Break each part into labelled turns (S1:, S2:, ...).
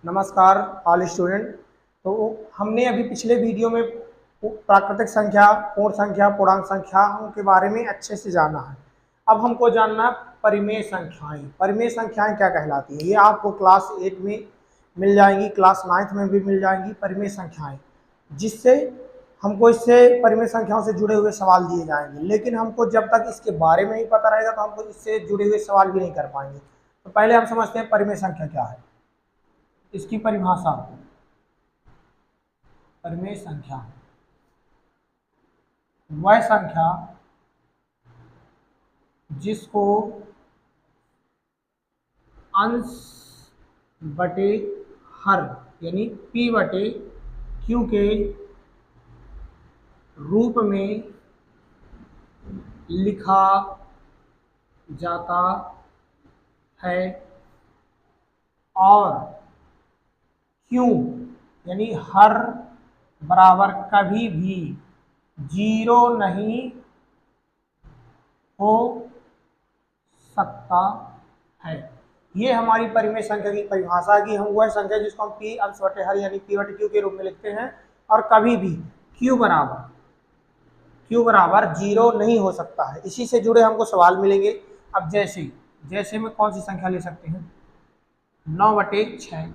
S1: नमस्कार all student. तो हमने अभी पिछले वीडियो में प्राकृतिक संख्या, पूर्ण संख्या, पूर्णांक संख्याओं के बारे में अच्छे से जाना है। अब हमको जानना है परिमेय संख्याएं। परिमेय संख्याएं क्या कहलाती हैं? ये आपको क्लास 8 में मिल जाएंगी, क्लास 9 में भी मिल जाएंगी परिमेय संख्याएं, जिससे हमको इससे परिमेय संख्याओं से जुड़े हुए सवाल दिए जाएंगे। लेकिन हमको जब तक इसके बारे में ही पता रहेगा तो हमको इससे जुड़े हुए सवाल भी नहीं कर पाएंगे। तो पहले हम समझते हैं परिमेय संख्या क्या है। इसकी परिभाषा, परिमेय संख्या वह संख्या जिसको अंश बटे हर यानी p बटे q के रूप में लिखा जाता है और q यानी हर बराबर कभी भी 0 नहीं हो सकता है। ये हमारी परिमेय संख्या की परिभाषा है कि हम वह संख्या जिसको हम p अंश बटे हर यानी p बटे q के रूप में लिखते हैं और कभी भी q बराबर 0 नहीं हो सकता है। इसी से जुड़े हमको सवाल मिलेंगे। अब जैसे में कौन सी संख्या ले सकते हैं? 9/6,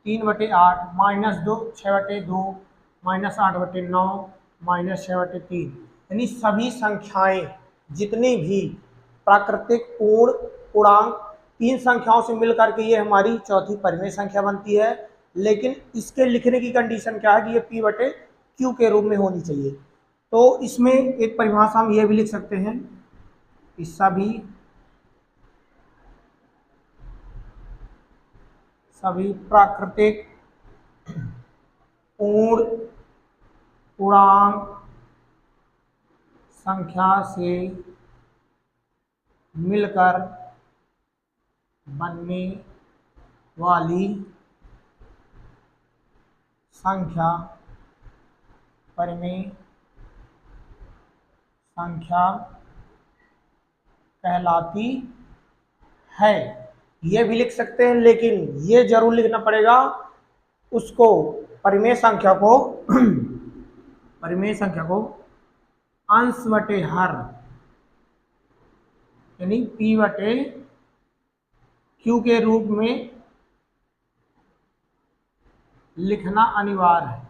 S1: 3/8, -2, 6/2, -8/9, -6/3 यानी सभी संख्याएं जितनी भी प्राकृतिक, पूर्ण, पूर्णांक, तीन संख्याओं से मिलकर के ये हमारी चौथी परिमेय संख्या बनती है। लेकिन इसके लिखने की कंडीशन क्या है कि ये p बटे q के रूप में होनी चाहिए। तो इसमें एक परिभाषा हम ये भी लिख सकते हैं कि सभी प्राकृतिक, पूर्ण, पूर्णांक संख्या से मिलकर बनने वाली संख्या परिमेय संख्या कहलाती है। ये भी लिख सकते हैं, लेकिन ये जरूर लिखना पड़ेगा उसको परिमेय संख्या को अंश बटे हर यानी p बटे q के रूप में लिखना अनिवार्य है।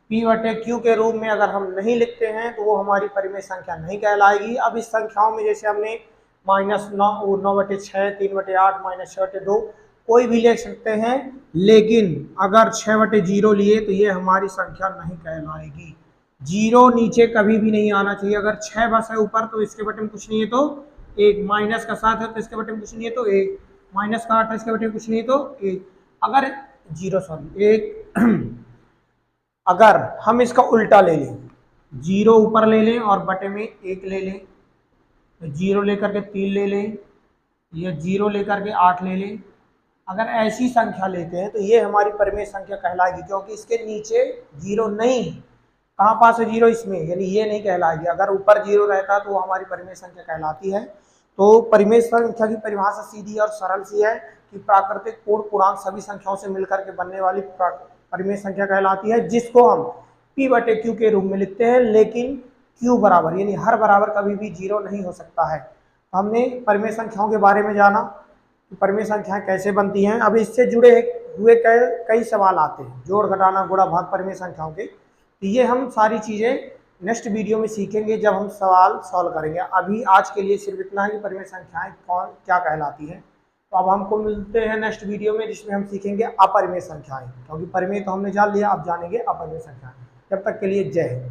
S1: p बटे q के रूप में अगर हम नहीं लिखते हैं तो वो हमारी परिमेय संख्या नहीं कहलाएगी। अब इस संख्याओं में जैसे हमने -9, 9/6, 3/8, -6/2 कोई भी ले सकते हैं, लेकिन अगर 6/0 लिए तो ये हमारी संख्या नहीं कहलाएगी। 0 नीचे कभी भी नहीं आना चाहिए। अगर 6 बस है ऊपर तो इसके बटे में कुछ नहीं है तो 1, माइनस का 7 है तो इसके बटे में कुछ नहीं है तो 1, माइनस का 8 है इसके बटे में कुछ नहीं है तो 1। अगर 1 अगर हम इसका उल्टा ले लें, 0 ऊपर ले लें और बटे में 1 ले लें, 0 लेकर के 3 ले लें या 0 लेकर के 8 ले लें, अगर ऐसी संख्या लेते हैं तो ये हमारी परिमेय संख्या कहलाएगी, क्योंकि इसके नीचे 0 नहीं है। कहाँ पास है 0? इसमें, यानी ये नहीं कहलाएगी। अगर ऊपर 0 रहता तो वो हमारी परिमेय संख्या कहलाती है। तो परिमेय संख्या की परिभाषा सीधी और सरल सी है कि प्राकृतिक, पूर्ण, पूर्णांक सभी संख्याओं से मिलकर के बनने वाली परिमेय संख्या कहलाती है, जिसको हम p बटे q के रूप में लिखते हैं। लेकिन q बराबर यानी हर बराबर कभी भी 0 नहीं हो सकता है। तो हमने परिमेय संख्याओं के बारे में जाना कि परिमेय संख्याएं कैसे बनती हैं। अब इससे जुड़े हुए कई सवाल आते हैं, जोड़, घटाना, गुणा, भाग परिमेय संख्याओं के। तो ये हम सारी चीज़ें नेक्स्ट वीडियो में सीखेंगे जब हम सवाल सॉल्व करेंगे। अभी आज के लिए सिर्फ इतना है कि परिमेय संख्याएं क्या कहलाती हैं। तो अब हमको मिलते हैं नेक्स्ट वीडियो में, जिसमें हम सीखेंगे अपरिमेय संख्याएं, क्योंकि परिमेय तो हमने जान लिया, अब जानेंगे अपरिमेय संख्याएं। जब तक के लिए जय हिंद।